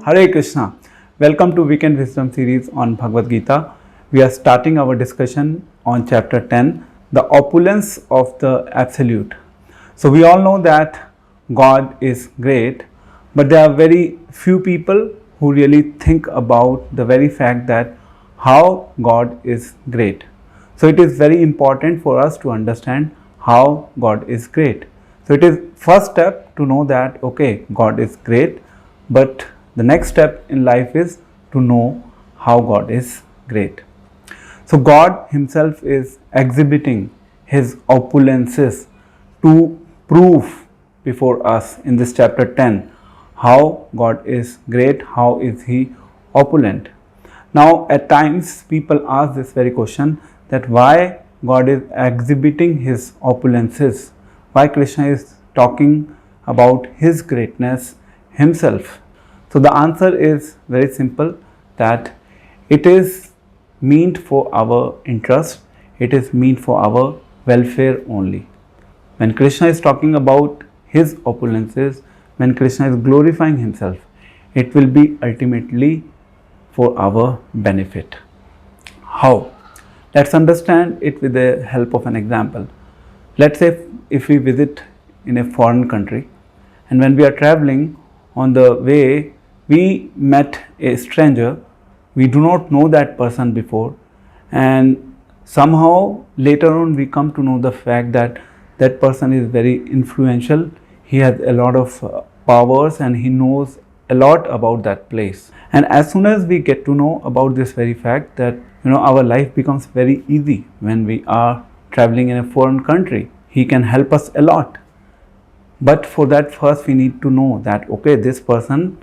Hare Krishna. Welcome to Weekend Wisdom series on Bhagavad Gita. We are starting our discussion on chapter 10, the opulence of the Absolute. So we all know that God is great, but there are very few people who really think about the very fact that how God is great. So it is very important for us to understand how God is great. So it is first step to know that okay, God is great, but the next step in life is to know how God is great. So God himself is exhibiting his opulences to prove before us in this chapter 10 how God is great, how is he opulent. Now at times people ask this very question that why God is exhibiting his opulences, why Krishna is talking about his greatness himself. So the answer is very simple, that it is meant for our interest, it is meant for our welfare only. When Krishna is talking about his opulences, when Krishna is glorifying himself, it will be ultimately for our benefit. How? Let's understand it with the help of an example. Let's say if we visit in a foreign country, and when we are traveling, on the way we met a stranger, we do not know that person before, and somehow later on we come to know the fact that that person is very influential, he has a lot of powers and he knows a lot about that place. And as soon as we get to know about this very fact, that our life becomes very easy when we are traveling in a foreign country. He can help us a lot. But for that, first we need to know that okay, this person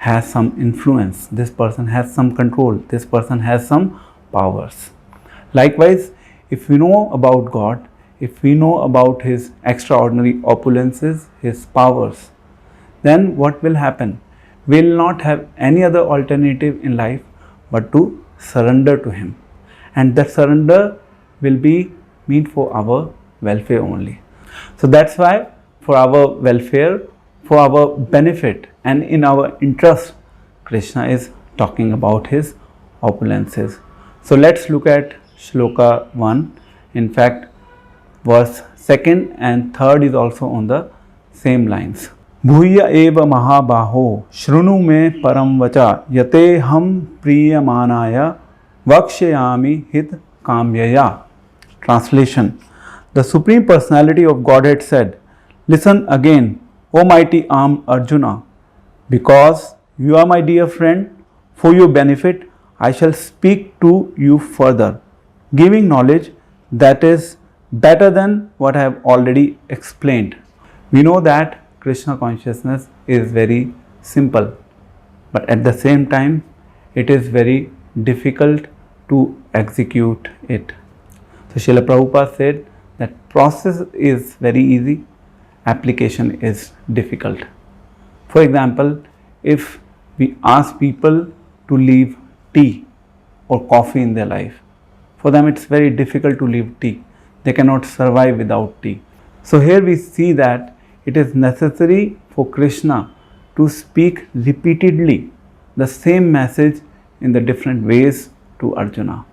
has some influence, this person has some control, this person has some powers. Likewise, if we know about God, if we know about his extraordinary opulences, his powers, then what will happen? We will not have any other alternative in life but to surrender to him. And that surrender will be meant for our welfare only. So that's why for our welfare, for our benefit and in our interest, Krishna is talking about his opulences. So let's look at Shloka 1. In fact, verse 2nd and 3rd is also on the same lines. Bhuya eva mahabaho shrunu me param vacha yate ham priyamanaya vakshayami hit kamyaya. Translation. The Supreme Personality of Godhead said, "Listen again, O mighty armed Arjuna, because you are my dear friend, for your benefit I shall speak to you further, giving knowledge that is better than what I have already explained." We know that Krishna consciousness is very simple, but at the same time it is very difficult to execute it. So Srila Prabhupada said that process is very easy, application is difficult. For example, if we ask people to leave tea or coffee in their life, for them it's very difficult to leave tea. They cannot survive without tea. So here we see that it is necessary for Krishna to speak repeatedly the same message in the different ways to Arjuna,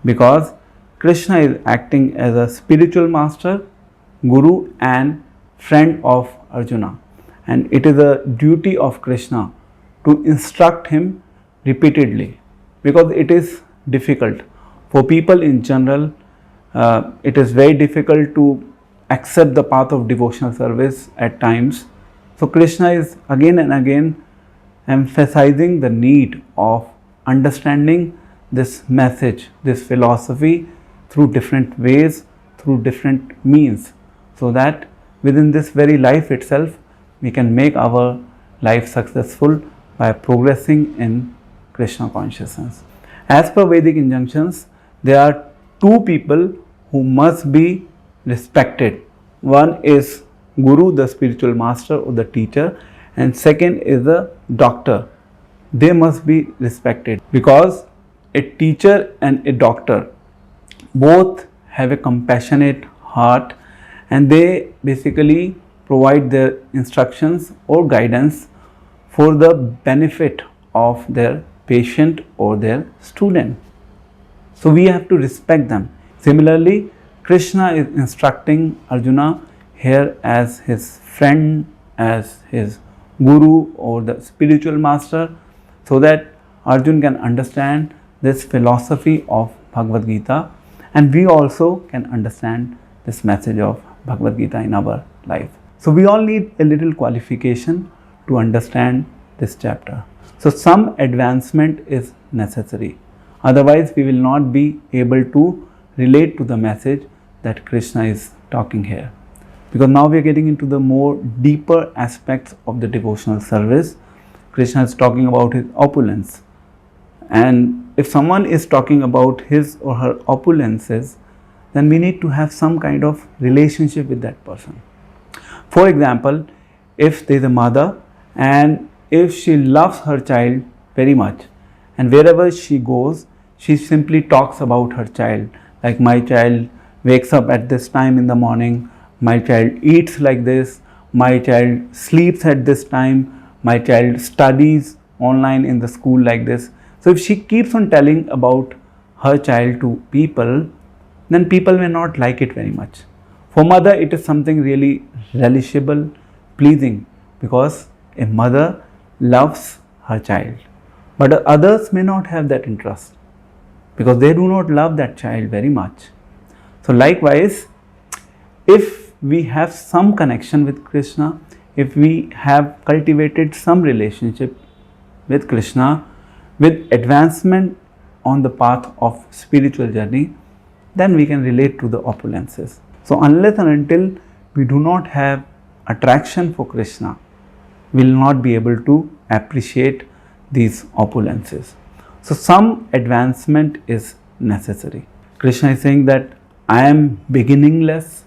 because Krishna is acting as a spiritual master, guru and friend of Arjuna, and it is a duty of Krishna to instruct him repeatedly, because it is difficult for people in general. It is very difficult to accept the path of devotional service at times. So Krishna is again and again emphasizing the need of understanding this message, this philosophy through different ways, through different means, so that within this very life itself we can make our life successful by progressing in Krishna consciousness. As per Vedic injunctions, there are two people who must be respected. One is Guru, the spiritual master or the teacher, and second is the doctor. They must be respected, because a teacher and a doctor both have a compassionate heart, and they basically provide their instructions or guidance for the benefit of their patient or their student. So we have to respect them. Similarly, Krishna is instructing Arjuna here as his friend, as his guru or the spiritual master, so that Arjun can understand this philosophy of Bhagavad Gita, and we also can understand this message of Bhagavad Gita in our life. So we all need a little qualification to understand this chapter. So some advancement is necessary. Otherwise, we will not be able to relate to the message that Krishna is talking here. Because now we are getting into the more deeper aspects of the devotional service. Krishna is talking about his opulence. And if someone is talking about his or her opulences, then we need to have some kind of relationship with that person. For example, if there is a mother and if she loves her child very much, and wherever she goes, she simply talks about her child, like my child wakes up at this time in the morning, my child eats like this, my child sleeps at this time, my child studies online in the school like this. So if she keeps on telling about her child to people, then people may not like it very much. For mother, it is something really relishable, pleasing, because a mother loves her child. But others may not have that interest, because they do not love that child very much. So likewise, if we have some connection with Krishna, if we have cultivated some relationship with Krishna, with advancement on the path of spiritual journey, then we can relate to the opulences. So unless and until we do not have attraction for Krishna, we will not be able to appreciate these opulences. So some advancement is necessary. Krishna is saying that I am beginningless,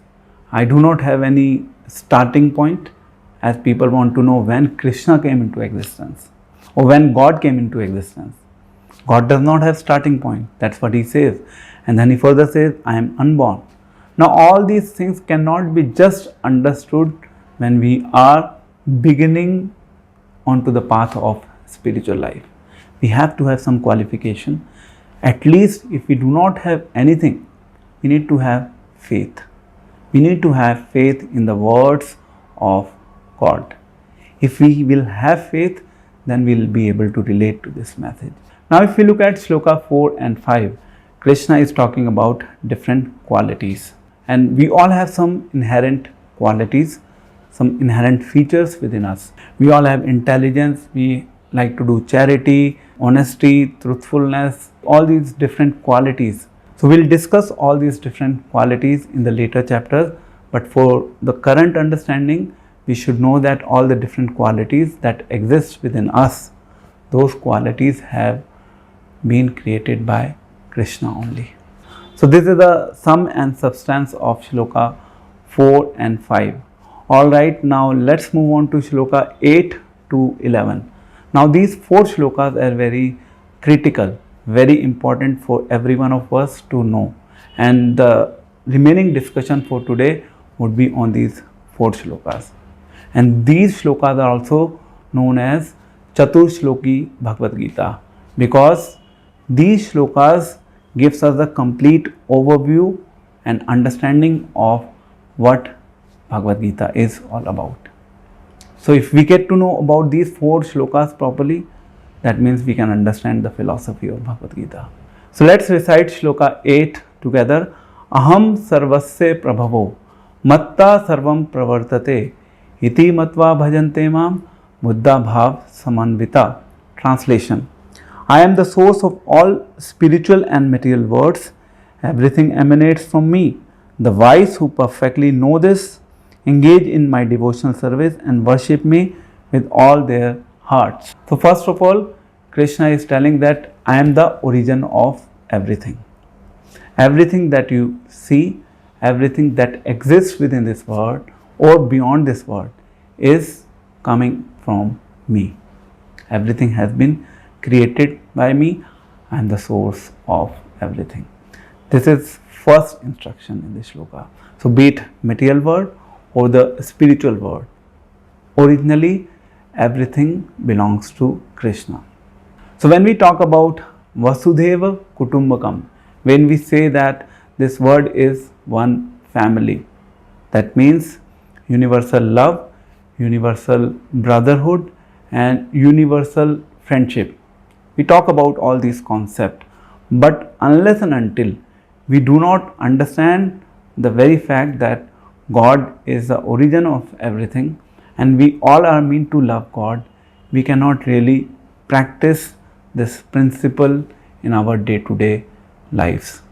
I do not have any starting point, as people want to know when Krishna came into existence or when God came into existence. God does not have starting point, that's what he says. And then he further says, I am unborn. Now all these things cannot be just understood when we are beginning onto the path of spiritual life. We have to have some qualification. At least if we do not have anything, we need to have faith. We need to have faith in the words of God. If we will have faith, then we will be able to relate to this message. Now if we look at Shloka 4 and 5, Krishna is talking about different qualities. And we all have some inherent qualities, some inherent features within us. We all have intelligence, we like to do charity, honesty, truthfulness, all these different qualities. So we'll discuss all these different qualities in the later chapters, but for the current understanding, we should know that all the different qualities that exist within us, those qualities have been created by Krishna only. So this is the sum and substance of Shloka 4 and 5. Alright, now let's move on to Shloka 8 to 11. Now these 4 shlokas are very critical, very important for every one of us to know. And the remaining discussion for today would be on these 4 shlokas. And these shlokas are also known as Chatur Shloki Bhagavad Gita, because these shlokas gives us a complete overview and understanding of what Bhagavad Gita is all about. So if we get to know about these 4 shlokas properly, that means we can understand the philosophy of Bhagavad Gita. So let's recite Shloka 8 together. Aham sarvasya prabhavo matta sarvam pravartate iti matva bhajante mam buddha bhav samanvita. Translation: I am the source of all spiritual and material words. Everything emanates from me. The wise who perfectly know this engage in my devotional service and worship me with all their hearts. So first of all, Krishna is telling that I am the origin of everything. Everything that you see, everything that exists within this world or beyond this world is coming from me. Everything has been created by me. I am the source of everything. This is first instruction in this shloka. So be it material world or the spiritual world, originally everything belongs to Krishna. So when we talk about Vasudhaiva Kutumbakam, when we say that this word is one family, that means universal love, universal brotherhood and universal friendship. We talk about all these concepts, but unless and until we do not understand the very fact that God is the origin of everything and we all are meant to love God, we cannot really practice this principle in our day-to-day lives.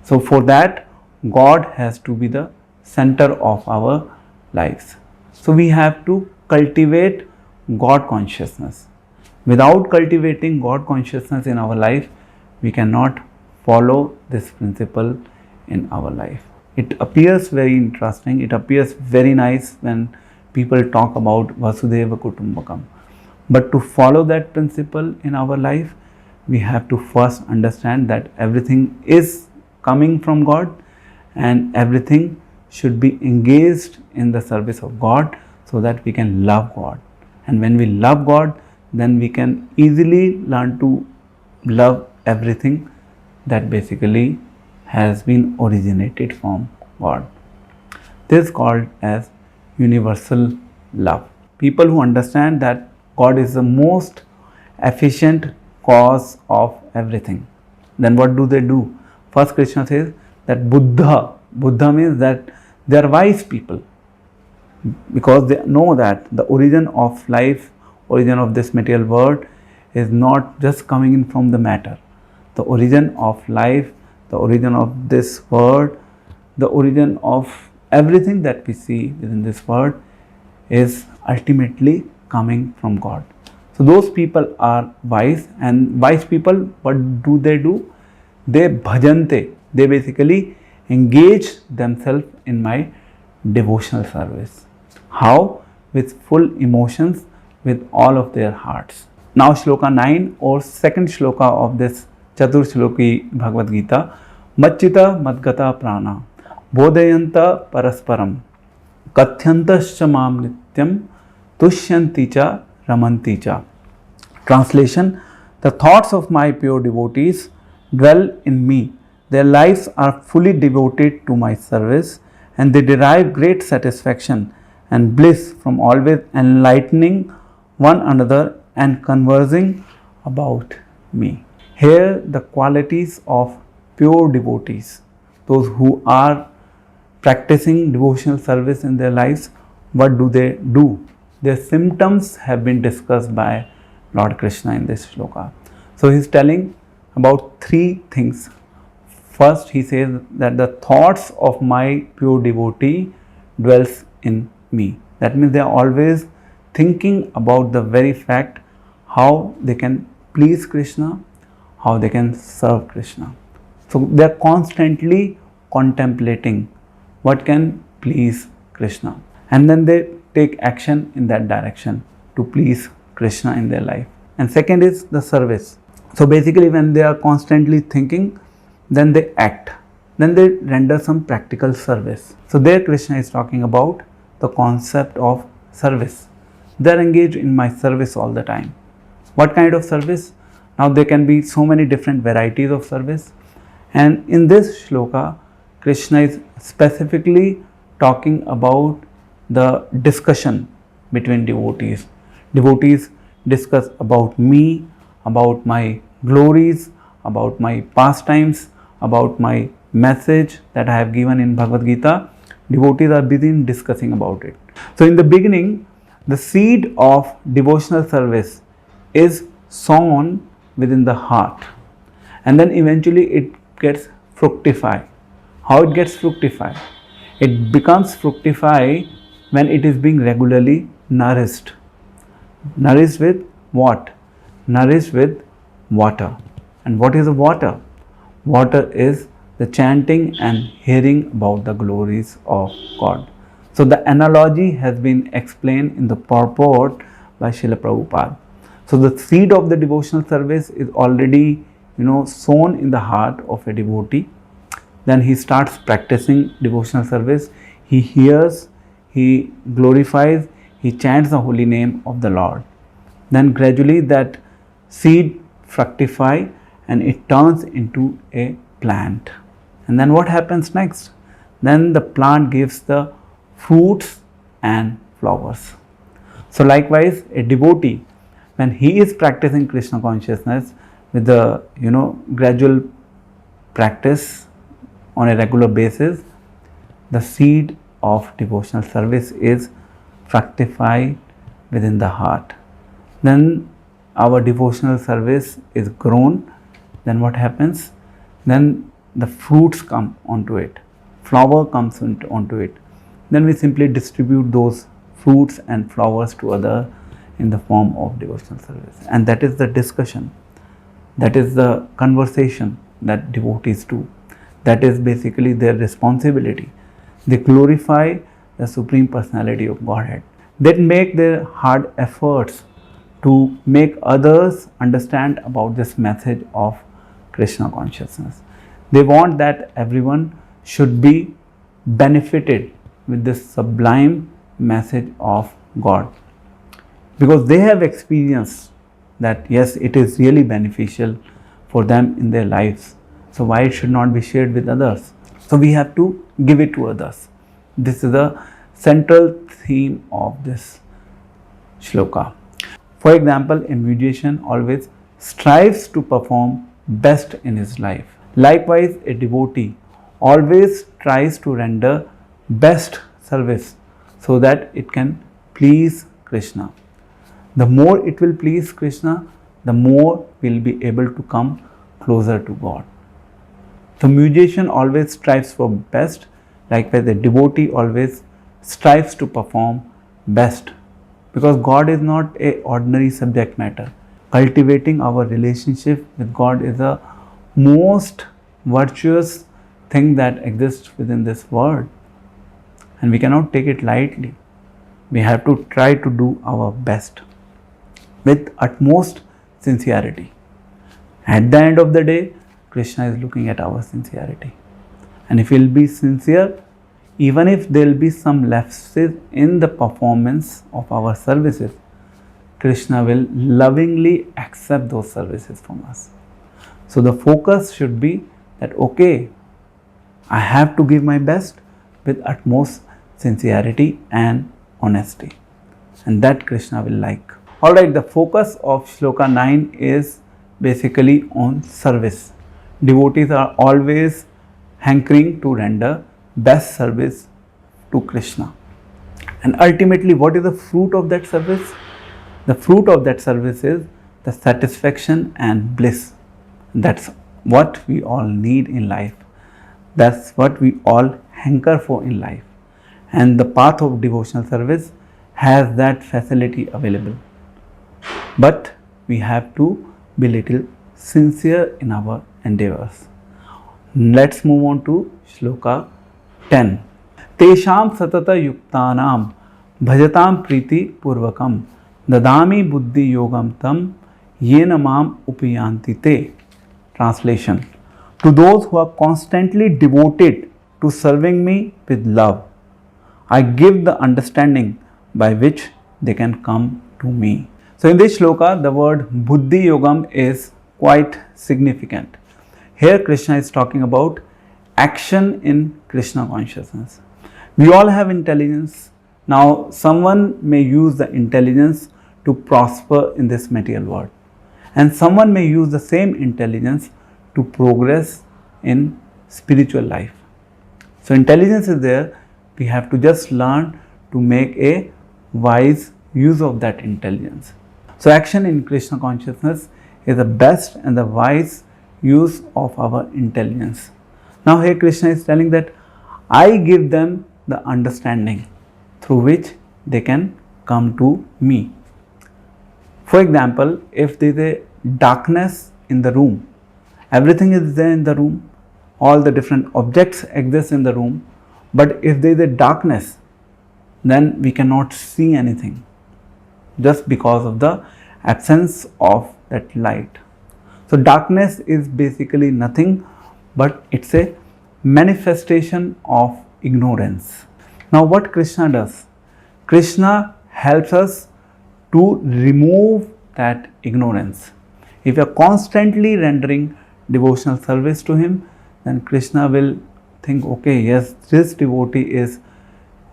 So for that, God has to be the center of our lives. So we have to cultivate God consciousness. Without cultivating God consciousness in our life, we cannot follow this principle in our life. It appears very interesting, it appears very nice when people talk about Vasudhaiva Kutumbakam. But to follow that principle in our life, we have to first understand that everything is coming from God and everything should be engaged in the service of God so that we can love God. And when we love God, then we can easily learn to love everything that basically has been originated from God. This is called as universal love. People who understand that God is the most efficient cause of everything, then what do? First, Krishna says that Buddha means that they are wise people because they know that the origin of life, origin of this material world is not just coming in from the matter. The origin of life, the origin of this world, the origin of everything that we see within this world is ultimately coming from God. So those people are wise, and wise people, what do? They bhajante, they basically engage themselves in my devotional service. How? With full emotions, with all of their hearts. Now shloka 9 or second shloka of this Chatur Shloki Bhagavad Gita. Machita Madgata Prana Bodhayanta Parasparam Kathyantascha Mam Nityam Tushyanti Cha Ramanti Cha. Translation: the thoughts of my pure devotees dwell in me. Their lives are fully devoted to my service and they derive great satisfaction and bliss from always enlightening one another and conversing about me. Here the qualities of pure devotees, those who are practicing devotional service in their lives, what do? Their symptoms have been discussed by Lord Krishna in this shloka. So he is telling about three things. First, he says that the thoughts of my pure devotee dwells in me. That means they are always thinking about the very fact how they can please Krishna, how they can serve Krishna. So they are constantly contemplating what can please Krishna, and then they take action in that direction to please Krishna in their life. And second is the service. So basically when they are constantly thinking, then they act, then they render some practical service. So there Krishna is talking about the concept of service. They are engaged in my service all the time. What kind of service? Now there can be so many different varieties of service, and in this shloka Krishna is specifically talking about the discussion between devotees. Devotees discuss about me, about my glories, about my pastimes, about my message that I have given in Bhagavad Gita. Devotees are busy in discussing about it. So in the beginning, the seed of devotional service is sown within the heart, and then eventually it gets fructify. How it gets fructify? It becomes fructify when it is being regularly nourished. Nourished with what? Nourished with water. And what is the water? Water is the chanting and hearing about the glories of God. So the analogy has been explained in the purport by Srila Prabhupada. So the seed of the devotional service is already sown in the heart of a devotee. Then he starts practicing devotional service. He hears, he glorifies, he chants the holy name of the Lord. Then gradually that seed fructify and it turns into a plant. And then what happens next? Then the plant gives the fruits and flowers. So likewise, a devotee, when he is practicing Krishna consciousness with the gradual practice on a regular basis, the seed of devotional service is fructified within the heart. Then our devotional service is grown. Then what happens? Then the fruits come onto it, flower comes onto it. Then we simply distribute those fruits and flowers to others in the form of devotional service. And that is the discussion, that is the conversation that devotees do. That is basically their responsibility. They glorify the Supreme Personality of Godhead. They make their hard efforts to make others understand about this message of Krishna consciousness. They want that everyone should be benefited with this sublime message of God, because they have experienced that yes, it is really beneficial for them in their lives. So why it should not be shared with others? So we have to give it to others. This is the central theme of this shloka. For example, a musician always strives to perform best in his life. Likewise, a devotee always tries to render best service so that it can please Krishna. The more it will please Krishna, the more we will be able to come closer to God. The musician always strives for best. Likewise, the devotee always strives to perform best, because God is not an ordinary subject matter. Cultivating our relationship with God is the most virtuous thing that exists within this world, and we cannot take it lightly. We have to try to do our best with utmost sincerity. At the end of the day, Krishna is looking at our sincerity. And if we will be sincere, even if there will be some lapses in the performance of our services, Krishna will lovingly accept those services from us. So the focus should be that, okay, I have to give my best with utmost sincerity and honesty. And that Krishna will like. Alright, the focus of Shloka 9 is basically on service. Devotees are always hankering to render best service to Krishna. And ultimately, what is the fruit of that service? The fruit of that service is the satisfaction and bliss. That's what we all need in life. That's what we all hanker for in life. And the path of devotional service has that facility available. But we have to be little sincere in our endeavors. Let's move on to Shloka 10. Tesham satata yuktanam bhajatam priti purvakam dadami buddhi yogam tam yena mam upiyanti te. Translation: to those who are constantly devoted to serving me with love, I give the understanding by which they can come to me. So in this shloka, the word buddhi yogam is quite significant. Here Krishna is talking about action in Krishna consciousness. We all have intelligence. Now someone may use the intelligence to prosper in this material world, and someone may use the same intelligence to progress in spiritual life. So intelligence is there. We have to just learn to make a wise use of that intelligence. So action in Krishna consciousness is the best and the wise use of our intelligence. Now here Krishna is telling that I give them the understanding through which they can come to me. For example, if there is a darkness in the room, everything is there in the room, all the different objects exist in the room, but if there is a darkness, then we cannot see anything, just because of the absence of that light. So darkness is basically nothing but it's a manifestation of ignorance. Now what Krishna does? Krishna helps us to remove that ignorance. If you are constantly rendering devotional service to him, then Krishna will think, okay, yes, this devotee is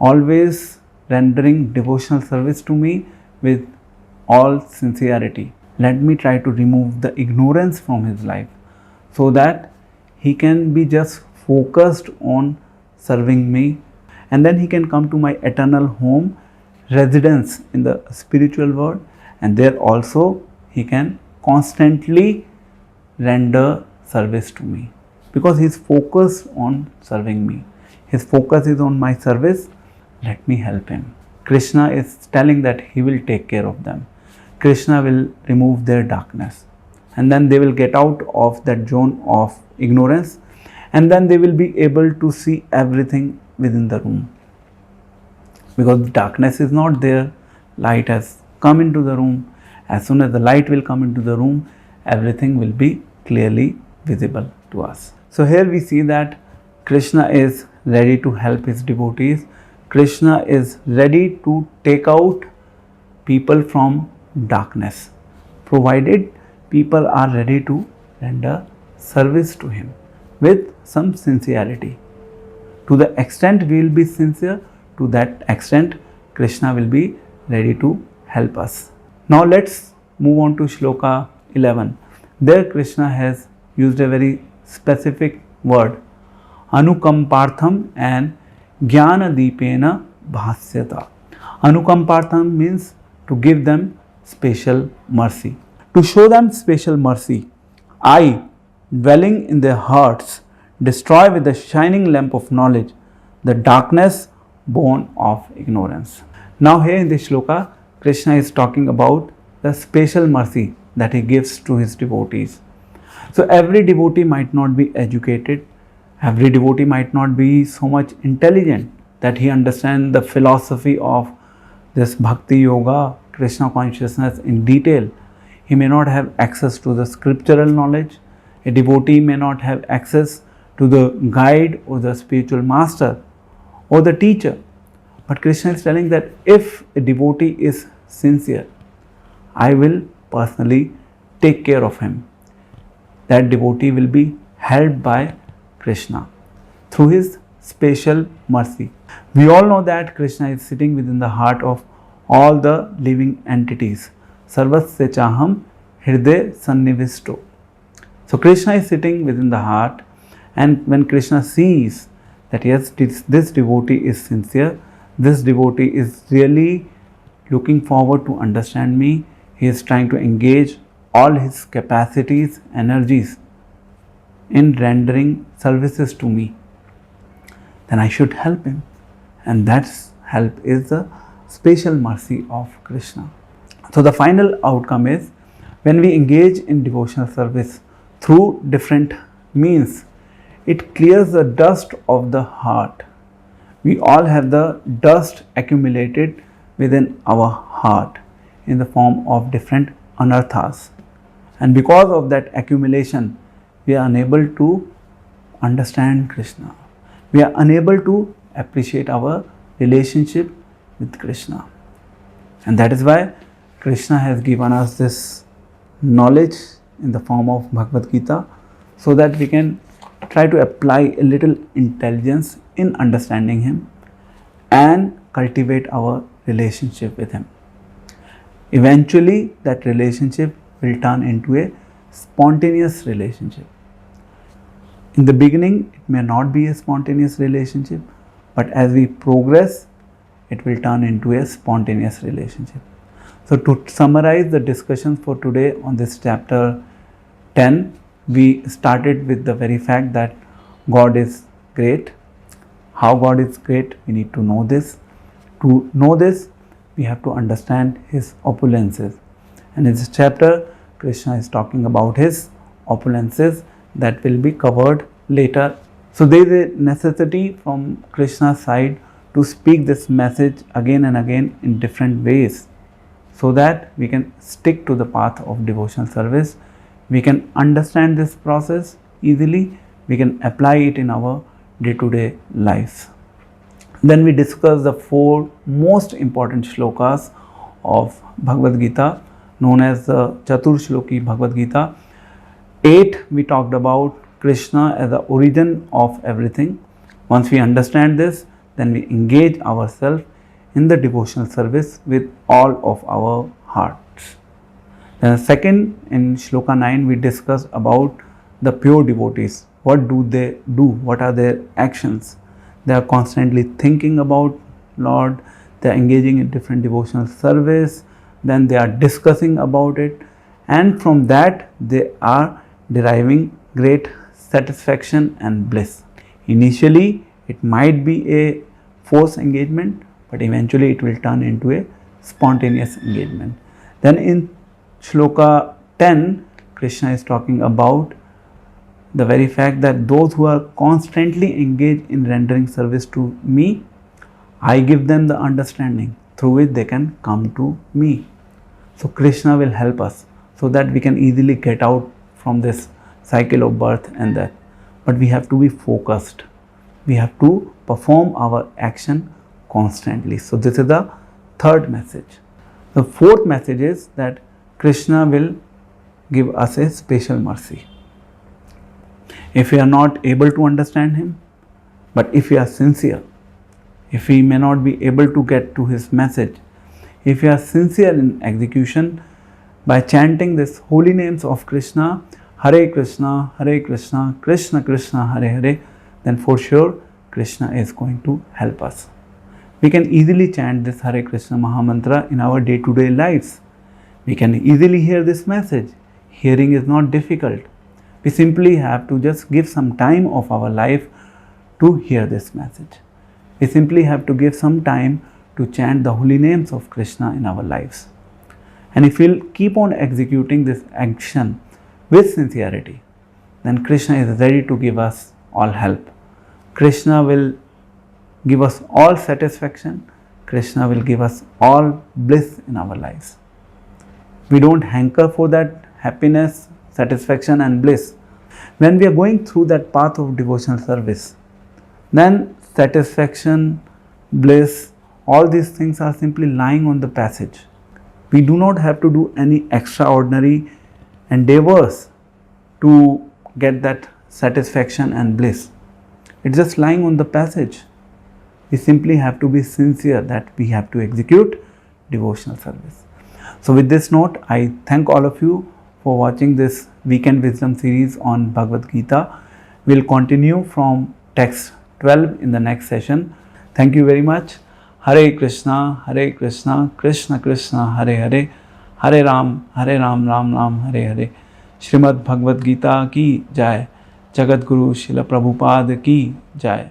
always rendering devotional service to me with all sincerity. Let me try to remove the ignorance from his life so that he can be just focused on serving me, and then he can come to my eternal home, residence in the spiritual world, and there also he can constantly render service to me because he is focused on serving me. His focus is on my service. Let me help him. Krishna is telling that he will take care of them. Krishna will remove their darkness, and then they will get out of that zone of ignorance, and then they will be able to see everything within the room. Because darkness is not there, light has come into the room. As soon as the light will come into the room, everything will be clearly visible to us. So here we see that Krishna is ready to help his devotees. Krishna is ready to take out people from darkness, provided people are ready to render service to him with some sincerity. To the extent we will be sincere, to that extent Krishna will be ready to help us. Now let's move on to Shloka 11. There Krishna has used a very specific word, Anukampartham and Jnana Deepena Bhasyata. Anukampartham means to give them special mercy. To show them special mercy, I, dwelling in their hearts, destroy with the shining lamp of knowledge the darkness born of ignorance. Now here in this shloka, Krishna is talking about the special mercy that he gives to his devotees. So every devotee might not be educated, every devotee might not be so much intelligent that he understands the philosophy of this bhakti yoga, Krishna consciousness in detail. He may not have access to the scriptural knowledge. A devotee may not have access to the guide or the spiritual master or the teacher. But Krishna is telling that if a devotee is sincere, I will personally take care of him. That devotee will be helped by Krishna through his special mercy. We all know that Krishna is sitting within the heart of all the living entities. Sarvasya chaham hriday sannivisto. So Krishna is sitting within the heart, and when Krishna sees that yes, this devotee is sincere, this devotee is really looking forward to understand me, he is trying to engage all his capacities, energies in rendering services to me, then I should help him. And that help is the special mercy of Krishna. So the final outcome is when we engage in devotional service through different means, it clears the dust of the heart. We all have the dust accumulated within our heart in the form of different anarthas. And because of that accumulation, we are unable to understand Krishna. We are unable to appreciate our relationship with Krishna. And that is why Krishna has given us this knowledge in the form of Bhagavad Gita, so that we can try to apply a little intelligence in understanding Him and cultivate our relationship with Him. Eventually, that relationship will turn into a spontaneous relationship. In the beginning, it may not be a spontaneous relationship, but as we progress, it will turn into a spontaneous relationship. So to summarize the discussions for today on this chapter 10, we started with the very fact that God is great. How God is great, we need to know this. To know this, we have to understand His opulences. And in this chapter, Krishna is talking about His opulences that will be covered later. So there is a necessity from Krishna's side to speak this message again and again in different ways, so that we can stick to the path of devotional service. We can understand this process easily. We can apply it in our day-to-day lives. Then we discuss the 4 most important shlokas of Bhagavad Gita, known as the Chatur Shloki Bhagavad Gita. 8, we talked about Krishna as the origin of everything. Once we understand this, then we engage ourselves in the devotional service with all of our hearts. Then second, in Shloka 9, we discussed about the pure devotees. What do they do? What are their actions? They are constantly thinking about Lord, they are engaging in different devotional service, then they are discussing about it, and from that they are deriving great satisfaction and bliss. Initially it might be a forced engagement, but eventually it will turn into a spontaneous engagement. Then in Shloka 10, Krishna is talking about the very fact that those who are constantly engaged in rendering service to me, I give them the understanding through which they can come to me. So Krishna will help us so that we can easily get out from this cycle of birth and death. But we have to be focused. We have to perform our action constantly. So this is the third message. The fourth message is that Krishna will give us a special mercy. If we are not able to understand him, but if we are sincere, if we may not be able to get to his message, if we are sincere in execution, by chanting this holy names of Krishna, Hare Krishna, Krishna Krishna, Hare Hare, then for sure Krishna is going to help us. We can easily chant this Hare Krishna Mahamantra in our day-to-day lives. We can easily hear this message. Hearing is not difficult. We simply have to just give some time of our life to hear this message. We simply have to give some time to chant the holy names of Krishna in our lives. And if we'll keep on executing this action with sincerity, then Krishna is ready to give us all help. Krishna will give us all satisfaction. Krishna will give us all bliss in our lives. We don't hanker for that happiness, satisfaction and bliss. When we are going through that path of devotional service, then satisfaction, bliss, all these things are simply lying on the passage. We do not have to do any extraordinary endeavors to get that satisfaction and bliss. It's just lying on the passage. We simply have to be sincere that we have to execute devotional service. So with this note, I thank all of you for watching this Weekend Wisdom series on Bhagavad Gita. We'll continue from text 12 in the next session. Thank you very much. Hare Krishna, Krishna Krishna, Hare Hare, Hare Ram, Ram Ram, Hare Hare. Shrimad Bhagavad Gita की जय। जगत गुरु श्रील प्रभुपाद की जय।